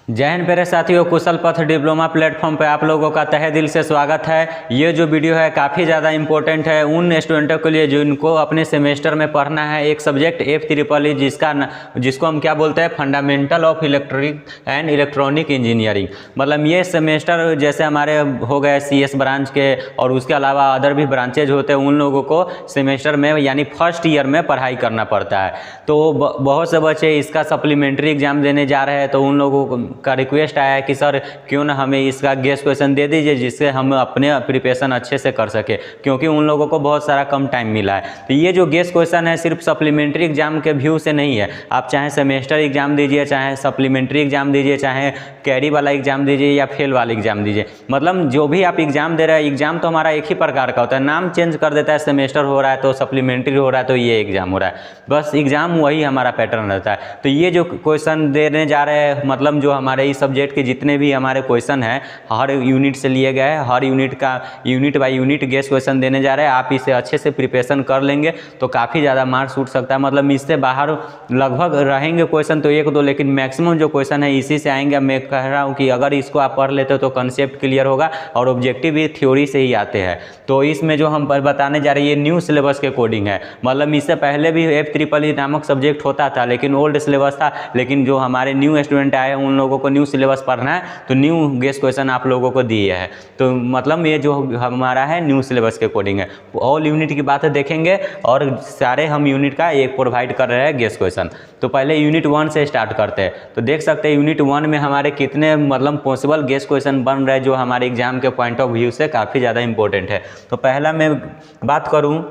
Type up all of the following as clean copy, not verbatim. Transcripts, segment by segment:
जय हिंद प्यारे साथियों, कुशल पथ डिप्लोमा प्लेटफॉर्म पे आप लोगों का तहे दिल से स्वागत है। ये जो वीडियो है काफ़ी ज़्यादा इम्पोर्टेंट है उन स्टूडेंटों के लिए जिनको अपने सेमेस्टर में पढ़ना है एक सब्जेक्ट F3 जिसको हम क्या बोलते हैं, fundamental of electric and electronic engineering. मतलब ये सेमेस्टर जैसे हमारे हो गए CS ब्रांच के और उसके अलावा अदर भी ब्रांचेज होते हैं, उन लोगों को सेमेस्टर में यानी फर्स्ट ईयर में पढ़ाई करना पड़ता है। तो बहुत से बच्चे इसका सप्लीमेंट्री एग्जाम देने जा रहे हैं, तो उन लोगों का रिक्वेस्ट आया है कि सर क्यों ना हमें इसका गेस्ट क्वेश्चन दे दीजिए जिससे हम अपने प्रिपरेशन अच्छे से कर सके, क्योंकि उन लोगों को बहुत सारा कम टाइम मिला है। तो ये जो गेस्ट क्वेश्चन है सिर्फ सप्लीमेंट्री एग्जाम के व्यू से नहीं है। आप चाहे सेमेस्टर एग्जाम दीजिए, चाहे सप्लीमेंट्री एग्जाम दीजिए, चाहे कैरी वाला एग्जाम दीजिए या फेल वाला एग्जाम दीजिए, मतलब जो भी आप एग्जाम दे रहे हैं, एग्जाम तो हमारा एक ही प्रकार का होता है, नाम चेंज कर देता है। सेमेस्टर हो रहा है तो सप्लीमेंट्री हो रहा है तो ये एग्जाम हो रहा है, बस एग्जाम वही हमारा पैटर्न रहता है। तो ये जो क्वेश्चन देने जा रहे हैं, मतलब जो हमारे इस सब्जेक्ट के जितने भी हमारे क्वेश्चन हैं हर यूनिट से लिए गए हैं, हर यूनिट का unit by unit guest question देने जा रहे हैं। आप इसे अच्छे से प्रिपरेशन कर लेंगे तो काफ़ी ज़्यादा मार्क्स उठ सकता है। मतलब इससे बाहर लगभग रहेंगे क्वेश्चन तो एक दो, लेकिन मैक्सिमम जो क्वेश्चन है इसी से आएंगे। मैं कह रहा हूँ कि अगर इसको आप पढ़ लेते हो तो कंसेप्ट क्लियर होगा और ऑब्जेक्टिव भी थ्योरी से ही आते हैं। तो इसमें जो हम बताने जा रहे हैं ये न्यू सिलेबस के कोडिंग है। मतलब इससे पहले भी F3 नामक सब्जेक्ट होता था लेकिन ओल्ड सिलेबस था, लेकिन जो हमारे न्यू स्टूडेंट आए हैं उन लोगों को न्यू सिलेबस पढ़ना है तो न्यू गेस्ट क्वेश्चन आप लोगों को दिए हैं। तो मतलब ये जो हमारा है न्यू सिलेबस के कोडिंग है। ऑल यूनिट की बातें देखेंगे और सारे हम यूनिट का एक प्रोवाइड कर रहे हैं गेस्ट क्वेश्चन। तो पहले यूनिट 1 से स्टार्ट करते हैं। तो देख सकते हैं यूनिट 1 में हमारे कितने मतलब पॉसिबल गेस्ट क्वेश्चन बन रहे हैं जो हमारे एग्जाम के पॉइंट ऑफ व्यू से काफ़ी ज़्यादा इंपॉर्टेंट है। तो पहला मैं बात करूँ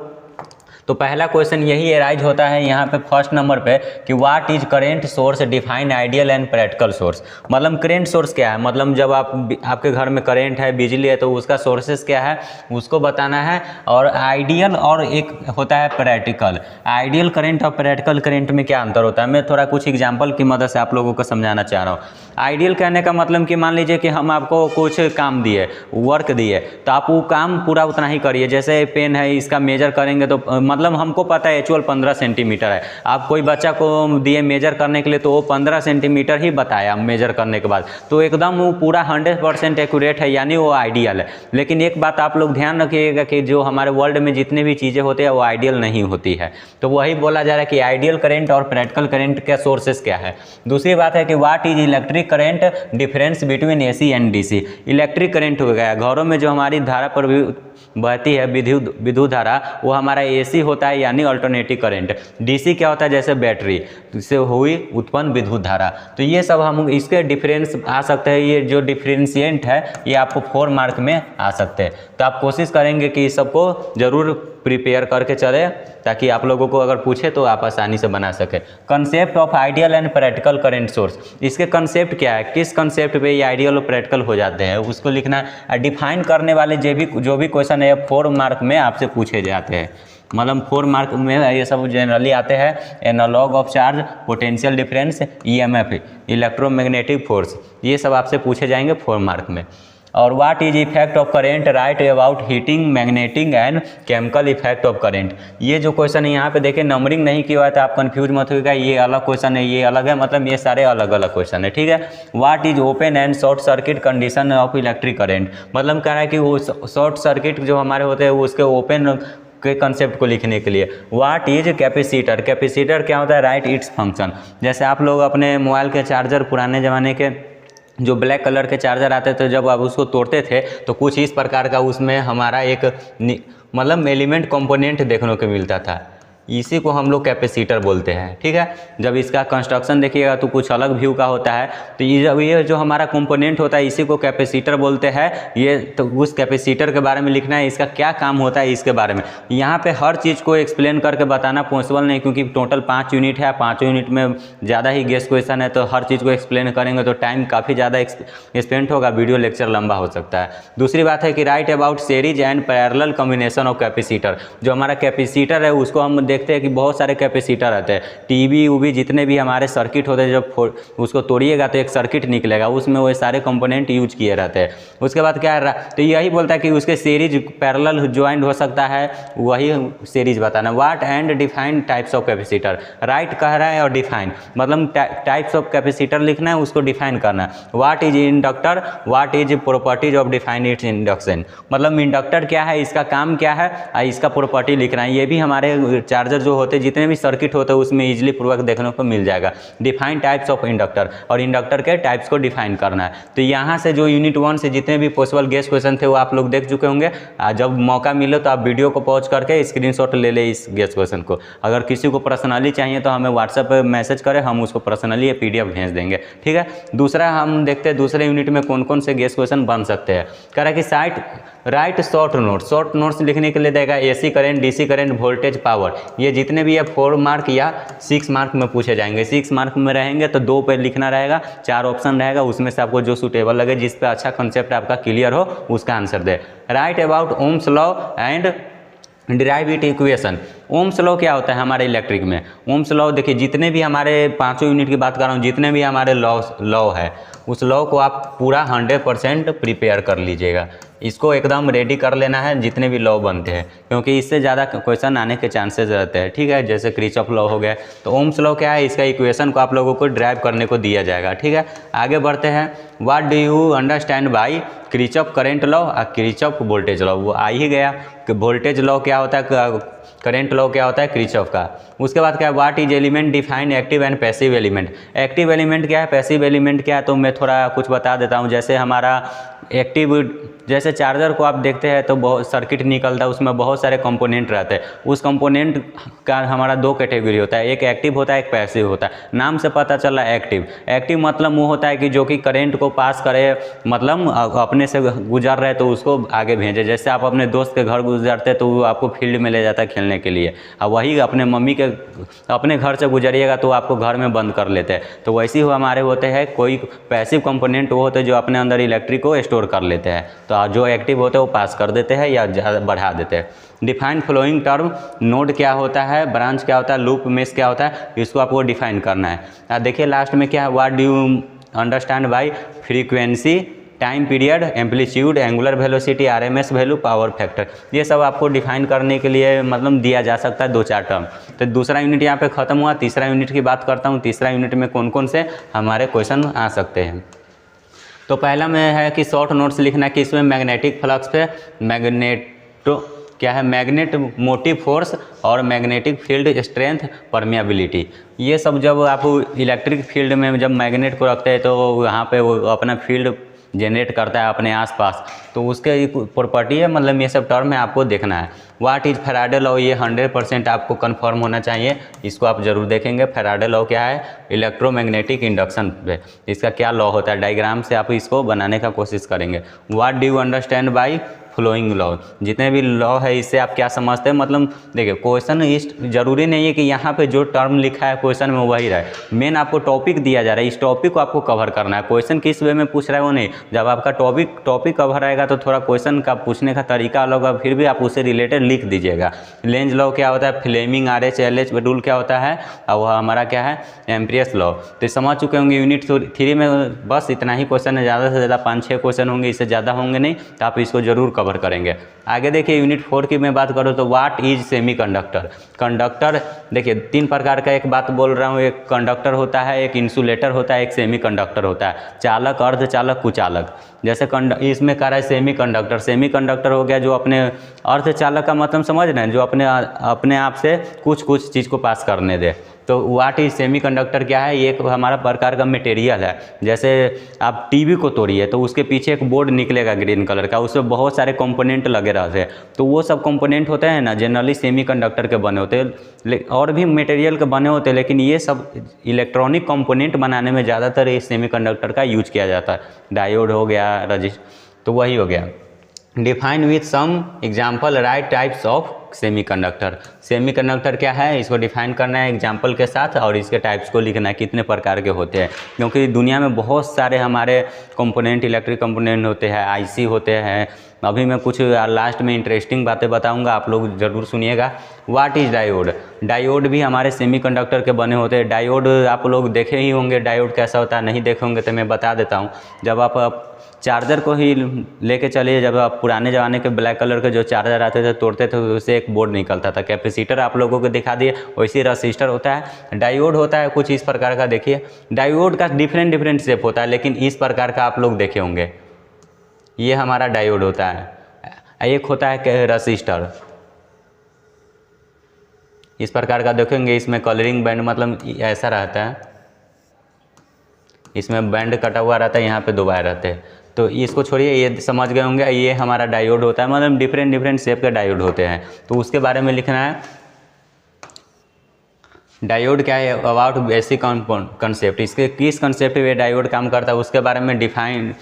तो पहला क्वेश्चन यही अराइज होता है यहाँ पे फर्स्ट नंबर पे कि what is current source, define ideal and practical source. मतलब करेंट सोर्स क्या है, मतलब जब आपके घर में करेंट है, बिजली है, तो उसका सोर्सेस क्या है उसको बताना है। और आइडियल और एक होता है प्रैक्टिकल। आइडियल करेंट और प्रैक्टिकल करेंट में क्या अंतर होता है, मैं थोड़ा कुछ एग्जाम्पल की मदद से आप लोगों को समझाना चाह रहा हूँ। आइडियल कहने का मतलब कि मान लीजिए कि हम आपको कुछ काम दिए, वर्क दिए, तो आप वो काम पूरा उतना ही करिए। जैसे पेन है, इसका मेजर करेंगे तो मतलब हमको पता है एक्चुअल 15 सेंटीमीटर है। आप कोई बच्चा को दिए मेजर करने के लिए तो वो 15 सेंटीमीटर ही बताया मेजर करने के बाद, तो एकदम वो पूरा 100% एक्यूरेट है, यानी वो आइडियल है। लेकिन एक बात आप लोग ध्यान रखिएगा कि जो हमारे वर्ल्ड में जितने भी चीज़ें होती है वो आइडियल नहीं होती है। तो वही बोला जा रहा है कि आइडियल करंट और प्रैक्टिकल करंट के सोर्सेस क्या है। दूसरी बात है कि what is electric current, difference between AC and DC। Electric current हो गया घरों में जो हमारी धारा पर भी बहती है विद्युत धारा, वो हमारा AC होता है यानी अल्टरनेटिव करंट। DC क्या होता है, जैसे बैटरी से हुई उत्पन्न विद्युत धारा। तो ये सब हम इसके डिफरेंस आ सकते हैं। ये जो डिफरेंशिएंट है ये आपको 4 मार्क में आ सकते हैं। तो आप कोशिश करेंगे कि इस सबको जरूर प्रिपेयर करके चले ताकि आप लोगों को अगर पूछे तो आप आसानी से बना सके। Concept of ideal and practical current source, इसके कंसेप्ट क्या है, किस कंसेप्ट पे ये आइडियल और प्रैक्टिकल हो जाते हैं उसको लिखना है। डिफाइन करने वाले जो भी क्वेश्चन है 4 मार्क में आपसे पूछे जाते हैं। मतलब 4 मार्क में ये सब जनरली आते हैं। Analogue of charge, potential difference, EMF, electromagnetic force, ये सब आपसे पूछे जाएंगे 4 मार्क में। और what is effect of current, right about heating, magnetic and chemical effect of current. ये जो क्वेश्चन है यहाँ पे देखें नंबरिंग नहीं किया हुआ है तो आप कंफ्यूज मत होइएगा, ये अलग क्वेश्चन है, ये अलग है, मतलब ये सारे अलग अलग क्वेश्चन है, ठीक है। What is open and short circuit condition of electric current, मतलब कह रहा है कि वो शॉर्ट सर्किट जो हमारे होते हैं उसके ओपन के कंसेप्ट को लिखने के लिए। व्हाट इज कैपेसिटर, कैपेसिटर क्या होता है, राइट इट्स फंक्शन। जैसे आप लोग अपने मोबाइल के चार्जर पुराने ज़माने के जो ब्लैक कलर के चार्जर आते थे जब आप उसको तोड़ते थे तो कुछ इस प्रकार का उसमें हमारा एक मतलब एलिमेंट कंपोनेंट देखने को मिलता था, इसी को हम लोग कैपेसिटर बोलते हैं, ठीक है। जब इसका कंस्ट्रक्शन देखिएगा तो कुछ अलग व्यू का होता है। तो ये जो हमारा कंपोनेंट होता है इसी को कैपेसिटर बोलते हैं। ये तो उस कैपेसिटर के बारे में लिखना है, इसका क्या काम होता है इसके बारे में। यहाँ पे हर चीज़ को एक्सप्लेन करके बताना पॉसिबल नहीं, क्योंकि टोटल 5 यूनिट है, 5 यूनिट में ज़्यादा ही गेस्ट क्वेश्चन है, तो हर चीज़ को एक्सप्लेन करेंगे तो टाइम काफ़ी ज़्यादा स्पेंड होगा, वीडियो लेक्चर लंबा हो सकता है। दूसरी बात है कि right about series and parallel combination of capacitor. जो हमारा कैपेसिटर है उसको हम देख देखते हैं कि बहुत सारे कैपेसिटर रहते हैं, टीवी उवी जितने भी हमारे सर्किट होते हैं, जब उसको तोड़िएगा तो एक सर्किट निकलेगा, उसमें वो सारे कंपोनेंट यूज किए रहते हैं। उसके बाद क्या है, तो यही बोलता है कि उसके सीरीज पैरेलल ज्वाइंट हो सकता है, वही सीरीज बताना। What and define types of capacitor, right कह रहा है और डिफाइन मतलब टाइप्स ऑफ कैपेसिटर लिखना है, उसको डिफाइन करना है। What is inductor, what is properties of define it's induction, मतलब इंडक्टर क्या है, इसका काम क्या है, इसका प्रॉपर्टी लिखना है। ये भी हमारे चार्जर जो होते हैं, जितने भी सर्किट होते हैं, उसमें इजीली पूर्वक देखने को मिल जाएगा। डिफाइन टाइप्स ऑफ इंडक्टर, और इंडक्टर के टाइप्स को डिफाइन करना है। तो यहाँ से जो यूनिट 1 से जितने भी पॉसिबल गेस क्वेश्चन थे वो आप लोग देख चुके होंगे। जब मौका मिले तो आप वीडियो को पॉज करके स्क्रीनशॉट ले ले इस गेस क्वेश्चन को। अगर किसी को पर्सनली चाहिए तो हमें व्हाट्सएप पे मैसेज करें, हम उसको पर्सनली ये PDF भेज देंगे, ठीक है। दूसरा हम देखते हैं दूसरे यूनिट में कौन कौन से गेस क्वेश्चन बन सकते हैं। कह रहा है कि right short notes, short notes लिखने के लिए देगा AC current, DC current, voltage, power, ये जितने भी है 4 मार्क या 6 मार्क में पूछे जाएंगे। 6 मार्क में रहेंगे तो 2 पे लिखना रहेगा, 4 ऑप्शन रहेगा, उसमें से आपको जो सूटेबल लगे, जिस पे अच्छा कंसेप्ट आपका क्लियर हो, उसका answer they. Right about Ohm's law and derive it equation. Ohm's law क्या होता है हमारे इलेक्ट्रिक में? ओम्स लॉ देखिए, जितने भी हमारे 5 यूनिट की बात कर रहा हूँ, जितने भी हमारे लॉ है, उस लॉ को आप पूरा 100% प्रिपेयर कर लीजिएगा। इसको एकदम रेडी कर लेना है जितने भी लॉ बनते हैं, क्योंकि इससे ज़्यादा क्वेश्चन आने के चांसेस रहते हैं, ठीक है। जैसे क्रिचॉफ लॉ हो गया, तो ओम्स लॉ क्या है, इसका इक्वेशन को आप लोगों को ड्राइव करने को दिया जाएगा, ठीक है। आगे बढ़ते हैं। What do you understand by Kirchhoff current law और क्रिचॉफ वोल्टेज लॉ? वो आ ही गया कि वोल्टेज लॉ क्या होता है, करंट लॉ क्या होता है, क्रिचॉफ का। उसके बाद क्या है, what is element, define active and passive element. Active element क्या है, पैसिव एलिमेंट क्या है, तो मैं थोड़ा कुछ बता देता हूँ। जैसे हमारा एक्टिव, जैसे चार्जर को आप देखते हैं तो बहुत सर्किट निकलता है, उसमें बहुत सारे कंपोनेंट रहते हैं। उस कंपोनेंट का हमारा 2 कैटेगरी होता है, एक एक्टिव होता है, एक पैसिव होता है। नाम से पता चला एक्टिव। एक्टिव मतलब वो होता है कि जो कि करंट को पास करे, मतलब अपने से गुजर रहे तो उसको आगे भेजे। जैसे आप अपने दोस्त के घर गुजरते तो वो आपको फील्ड में ले जाता है खेलने के लिए, और वही अपने मम्मी के अपने घर से गुजरिएगा तो आपको घर में बंद कर लेते हैं। तो वैसे ही हमारे होते हैं कोई पैसिव कंपोनेंट, वो होते हैं जो अपने अंदर इलेक्ट्रिक को स्टोर कर लेते हैं। तो जो एक्टिव होते हैं वो पास कर देते हैं या बढ़ा देते हैं। डिफाइन फ्लोइंग टर्म, नोड क्या होता है, ब्रांच क्या होता है, लूप मेश क्या होता है, इसको आपको डिफाइन करना है। देखिए लास्ट में क्या है, what do you understand by frequency, time period, amplitude, angular velocity, RMS value, power factor, ये सब आपको डिफाइन करने के लिए मतलब दिया जा सकता है 2-4 टर्म। तो दूसरा यूनिट यहाँ पे खत्म हुआ। तीसरा यूनिट की बात करता हूँ। तीसरा यूनिट में कौन कौन से हमारे क्वेश्चन आ सकते हैं। तो पहला में है कि शॉर्ट नोट्स लिखना है कि इसमें मैग्नेटिक फ्लक्स पे क्या है, मैग्नेट मोटिव फोर्स और मैग्नेटिक फील्ड स्ट्रेंथ, परमिएबिलिटी, ये सब जब आप इलेक्ट्रिक फील्ड में जब मैग्नेट को रखते हैं तो वहाँ पे वो अपना फील्ड जनरेट करता है अपने आसपास, तो उसके प्रॉपर्टी है, मतलब ये सब टर्म में आपको देखना है। व्हाट इज फैराडे लॉ, ये 100% आपको कंफर्म होना चाहिए, इसको आप जरूर देखेंगे। फैराडे लॉ क्या है, इलेक्ट्रोमैग्नेटिक इंडक्शन पे इसका क्या लॉ होता है, डायग्राम से आप इसको बनाने का कोशिश करेंगे। What do you understand by flowing law, जितने भी लॉ है इससे आप क्या समझते हैं। मतलब देखिए क्वेश्चन इस जरूरी नहीं है कि यहाँ पे जो टर्म लिखा है क्वेश्चन में वही रहे, मेन आपको टॉपिक दिया जा रहा है, इस टॉपिक को आपको कवर करना है। क्वेश्चन किस वे में पूछ रहा है वो नहीं, जब आपका टॉपिक कवर रहेगा तो थोड़ा क्वेश्चन का पूछने का तरीका अलग होगा, फिर भी आप उससे रिलेटेड लिख दीजिएगा। लेंज लॉ क्या होता है, फ्लेमिंग RH-LH रूल क्या होता है, और वह हमारा क्या है, एम्पियर्स लॉ। तो समझ चुके होंगे। यूनिट 3 में बस इतना ही क्वेश्चन है, ज़्यादा से ज़्यादा 5-6 क्वेश्चन होंगे, इससे ज़्यादा होंगे नहीं, तो आप इसको जरूर कवर करेंगे। आगे देखिए यूनिट 4 की मैं बात करूँ तो व्हाट इज सेमीकंडक्टर। कंडक्टर देखिए 3 प्रकार का, एक बात बोल रहा हूँ, एक कंडक्टर होता है, एक इंसुलेटर होता है, एक सेमीकंडक्टर होता है, चालक, अर्धचालक, कुचालक। जैसे इसमें कह रहा है सेमीकंडक्टर, सेमीकंडक्टर हो गया जो अपने, अर्धचालक का मतलब समझ रहे हैं, जो अपने आप से कुछ चीज़ को पास करने दे। तो व्हाट इज सेमीकंडक्टर क्या है, ये एक हमारा प्रकार का मटेरियल है। जैसे आप टीवी को तोड़िए तो उसके पीछे एक बोर्ड निकलेगा ग्रीन कलर का, उसमें बहुत सारे कंपोनेंट लगे रहते हैं, तो वो सब कंपोनेंट होते हैं ना, जनरली सेमीकंडक्टर के बने होते हैं, और भी मटेरियल के बने होते हैं, लेकिन ये सब इलेक्ट्रॉनिक कंपोनेंट बनाने में ज़्यादातर ये सेमीकंडक्टर का यूज किया जाता है। डायोड हो गया, तो वही हो गया। Define with some example write types of semiconductor. Semiconductor क्या है, इसको डिफाइन करना है एग्जाम्पल के साथ, और इसके टाइप्स को लिखना है कितने प्रकार के होते हैं, क्योंकि दुनिया में बहुत सारे हमारे कंपोनेंट, इलेक्ट्रिक कंपोनेंट होते हैं, IC होते हैं, अभी मैं कुछ लास्ट में इंटरेस्टिंग बातें बताऊंगा, आप लोग ज़रूर सुनिएगा। What is diode? डायोड भी हमारे सेमीकंडक्टर के बने होते हैं। डायोड आप लोग देखे ही होंगे, डायोड कैसा होता है, नहीं देखे होंगे तो मैं बता देता हूँ। जब आप चार्जर को ही लेके चलिए, जब आप पुराने ज़माने के ब्लैक कलर के जो चार्जर आते थे तोड़ते थे तो उससे एक बोर्ड निकलता था। कैपेसिटर आप लोगों को दिखा दिए, वैसे रजिस्टर होता है। डायोड होता है कुछ इस प्रकार का, देखिए डायोड का डिफरेंट शेप होता है, लेकिन इस प्रकार का आप लोग देखे होंगे। ये हमारा डायोड होता है। एक होता है रजिस्टर, इस प्रकार का देखेंगे, इसमें कलरिंग बैंड मतलब ऐसा रहता है, इसमें बैंड कटा हुआ रहता है, यहाँ पे दो वायर रहते हैं। तो इसको छोड़िए, ये समझ गए होंगे, ये हमारा डायोड होता है, मतलब डिफरेंट शेप के डायोड होते हैं। तो उसके बारे में लिखना है। डायोड क्या है, अबाउट बेसिक कंसेप्ट, इसके किस कंसेप्ट पे डायोड काम करता है उसके बारे में डिफाइन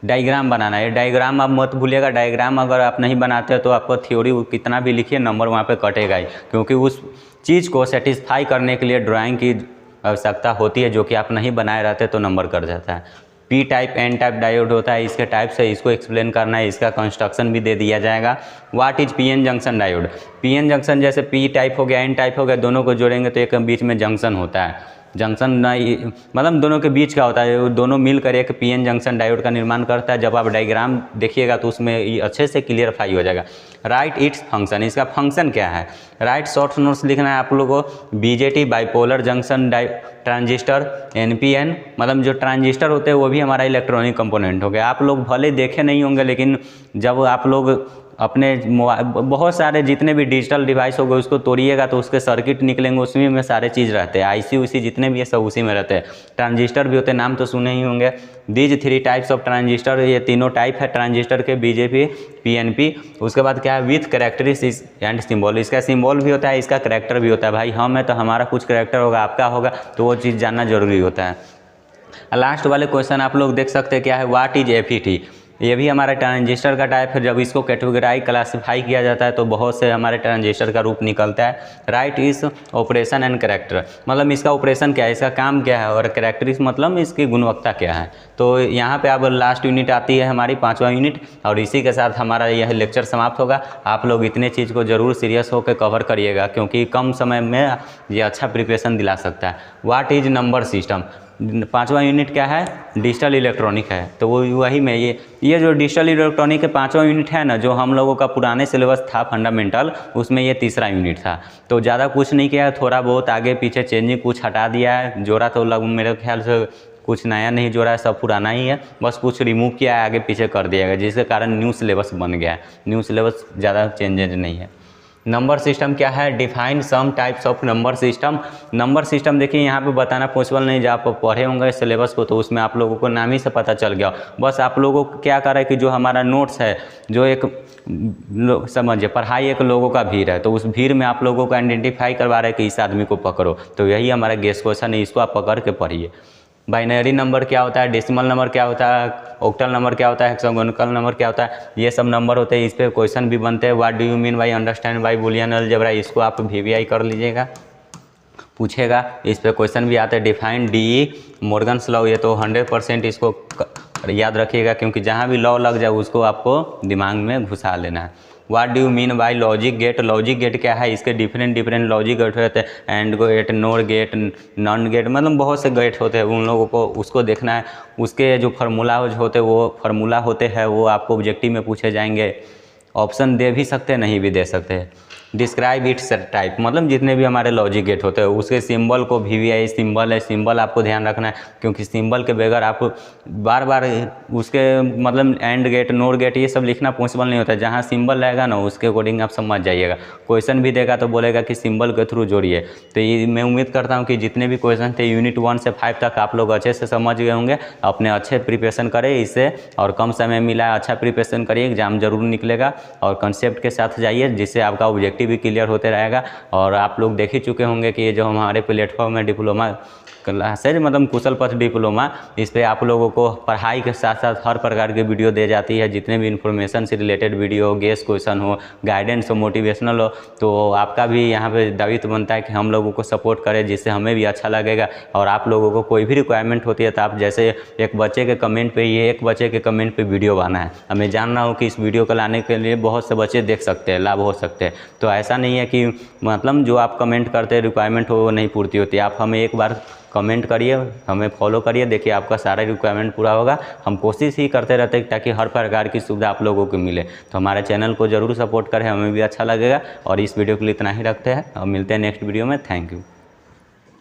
डायग्राम बनाना है। डायग्राम आप मत भूलिएगा, डायग्राम अगर आप नहीं बनाते हो तो आपको थ्योरी कितना भी लिखिए नंबर वहाँ पे कटेगा ही, क्योंकि उस चीज़ को सेटिस्फाई करने के लिए ड्राइंग की आवश्यकता होती है, जो कि आप नहीं बनाए रहते तो नंबर कट जाता है। P type N type diode होता है, इसके टाइप से इसको एक्सप्लेन करना है, इसका कंस्ट्रक्शन भी दे दिया जाएगा। What is PN junction diode? PN junction जैसे पी टाइप हो गया, एन टाइप हो गया, दोनों को जोड़ेंगे तो एक बीच में जंक्शन होता है। जंक्शन मतलब दोनों के बीच का होता है, दोनों मिलकर एक पीएन जंक्शन डायोड का निर्माण करता है। जब आप डायग्राम देखिएगा तो उसमें ये अच्छे से क्लियरफाई हो जाएगा। राइट इट्स फंक्शन, इसका फंक्शन क्या है? राइट शॉर्ट नोट्स लिखना है आप लोगों को। BJT bipolar junction transistor, NPN मतलब जो ट्रांजिस्टर होते हैं वो भी हमारा इलेक्ट्रॉनिक कंपोनेंट हो गया। आप लोग भले देखे नहीं होंगे, लेकिन जब आप लोग अपने मोबाइल बहुत सारे जितने भी डिजिटल डिवाइस हो गए उसको तोड़िएगा तो उसके सर्किट निकलेंगे, उसी में सारे चीज़ रहते हैं। आईसी उसी जितने भी है सब उसी में रहते हैं। ट्रांजिस्टर भी होते हैं, नाम तो सुने ही होंगे। दीज 3 टाइप्स ऑफ ट्रांजिस्टर, ये तीनों टाइप है ट्रांजिस्टर के, बीजेपी, पीएनपी। उसके बाद क्या है, विथ कैरेक्टरिस्टिक्स एंड सिंबल, इसका सिंबल भी होता है, इसका कैरेक्टर भी होता है। भाई हम है तो हमारा कुछ कैरेक्टर होगा, आपका होगा, तो वो चीज़ जानना जरूरी होता है। लास्ट वाले क्वेश्चन आप लोग देख सकते हैं क्या है, व्हाट इज एफईटी? ये भी हमारा ट्रांजिस्टर का टाइप है। जब इसको कैटेगराइज क्लासीफाई किया जाता है तो बहुत से हमारे ट्रांजिस्टर का रूप निकलता है। राइट इस ऑपरेशन एंड कैरेक्टर, मतलब इसका ऑपरेशन क्या है, इसका काम क्या है, और कैरेक्टरिस्टिक्स मतलब इसकी गुणवत्ता क्या है। तो यहाँ पे अब लास्ट यूनिट आती है हमारी 5वां यूनिट, और इसी के साथ हमारा यह लेक्चर समाप्त होगा। आप लोग इतने चीज़ को ज़रूर सीरियस होकर कवर करिएगा, क्योंकि कम समय में ये अच्छा प्रिपरेशन दिला सकता है। What is number system? 5वां यूनिट क्या है, डिजिटल इलेक्ट्रॉनिक है। तो वो वही में ये जो डिजिटल इलेक्ट्रॉनिक के 5वां यूनिट है ना, जो हम लोगों का पुराने सिलेबस था फंडामेंटल, उसमें ये 3रा यूनिट था। तो ज़्यादा कुछ नहीं किया, थोड़ा बहुत आगे पीछे चेंजिंग कुछ हटा दिया है, जोड़ा तो मेरे ख्याल से कुछ नया नहीं जोड़ा है, सब पुराना ही है, बस कुछ रिमूव किया है, आगे पीछे कर दिया गया, जिसके कारण न्यू सिलेबस बन गया है। न्यू सिलेबस ज़्यादा चेंजेज नहीं है। नंबर सिस्टम क्या है, define some types of number system. Number system देखिए यहाँ पे बताना पॉसिबल नहीं, जब आप पढ़े होंगे सिलेबस को तो उसमें आप लोगों को नाम ही से पता चल गया। बस आप लोगों को क्या कर रहा है कि जो हमारा नोट्स है, जो एक समझिए पढ़ाई एक लोगों का भीड़ है, तो उस भीड़ में आप लोगों को आइडेंटिफाई करवा रहे हैं कि इस आदमी को पकड़ो। तो यही हमारा गेस क्वेश्चन है, इसको आप पकड़ के पढ़िए। बाइनरी नंबर क्या होता है, डेसिमल नंबर क्या होता है, ऑक्टल नंबर क्या होता है, हेक्सागोनल नंबर क्या होता है, ये सब नंबर होते हैं। इस पर क्वेश्चन भी बनते हैं। What do you mean by understand by Boolean algebra, इसको आप VVI कर लीजिएगा, पूछेगा। इस पर क्वेश्चन भी आते हैं। डिफाइन DE मोर्गन्स लॉ, ये तो 100% इसको याद रखिएगा, क्योंकि जहाँ भी लॉ लग जाए उसको आपको दिमाग में घुसा लेना है। What do you mean by logic gate? Logic gate क्या है, इसके डिफरेंट लॉजिक गेट होते हैं। And gate, nor gate, non gate, मतलब बहुत से गेट होते हैं, उन लोगों को उसको देखना है। उसके जो फार्मूला होते हैं वो फार्मूला होते हैं, वो आपको ऑब्जेक्टिव में पूछे जाएंगे। ऑप्शन दे भी सकते हैं, नहीं भी दे सकते। डिस्क्राइब इट्स टाइप, मतलब जितने भी हमारे लॉजिक गेट होते हैं उसके सिंबल को VVI सिंबल है, सिंबल आपको ध्यान रखना है, क्योंकि सिंबल के बगैर आप बार बार उसके मतलब एंड गेट, नोर गेट ये सब लिखना पॉसिबल नहीं होता है। जहाँ सिंबल रहेगा ना उसके अकॉर्डिंग आप समझ जाइएगा। क्वेश्चन भी देगा तो बोलेगा कि सिंबल के थ्रू जोड़िए। तो ये मैं उम्मीद करता हूँ कि जितने भी क्वेश्चन थे यूनिट 1 से 5 तक आप लोग अच्छे से समझ गए होंगे। अपने अच्छे प्रिपरेशन करें इससे, और कम समय मिला है, अच्छा प्रिपरेशन करिए, एग्जाम जरूर निकलेगा। और कंसेप्ट के साथ जाइए, जिससे आपका ऑब्जेक्टिव भी क्लियर होते रहेगा। और आप लोग देख ही चुके होंगे कि ये जो हमारे प्लेटफॉर्म है डिप्लोमा क्लास है, मतलब कुशल पथ डिप्लोमा, इस पर आप लोगों को पढ़ाई के साथ साथ हर प्रकार की वीडियो दे जाती है। जितने भी इन्फॉर्मेशन से रिलेटेड वीडियो हो, गेस क्वेश्चन हो, गाइडेंस हो, मोटिवेशनल हो, तो आपका भी यहाँ पे दायित्व बनता है कि हम लोगों को सपोर्ट करें, जिससे हमें भी अच्छा लगेगा। और आप लोगों को कोई भी रिक्वायरमेंट होती है तो आप जैसे एक बच्चे के कमेंट पे, ये एक बच्चे के कमेंट पे वीडियो बना है, हमें जानना हो कि इस वीडियो को लाने के लिए बहुत से बच्चे देख सकते हैं, लाभ हो सकते हैं। तो ऐसा नहीं है कि मतलब जो आप कमेंट करते हैं रिक्वायरमेंट हो वो नहीं पूर्ति होती। आप हमें एक बार कमेंट करिए, हमें फॉलो करिए, देखिए आपका सारा रिक्वायरमेंट पूरा होगा। हम कोशिश ही करते रहते हैं ताकि हर प्रकार की सुविधा आप लोगों को मिले। तो हमारे चैनल को ज़रूर सपोर्ट करें, हमें भी अच्छा लगेगा। और इस वीडियो के लिए इतना ही रखते हैं और मिलते हैं नेक्स्ट वीडियो में। Thank you.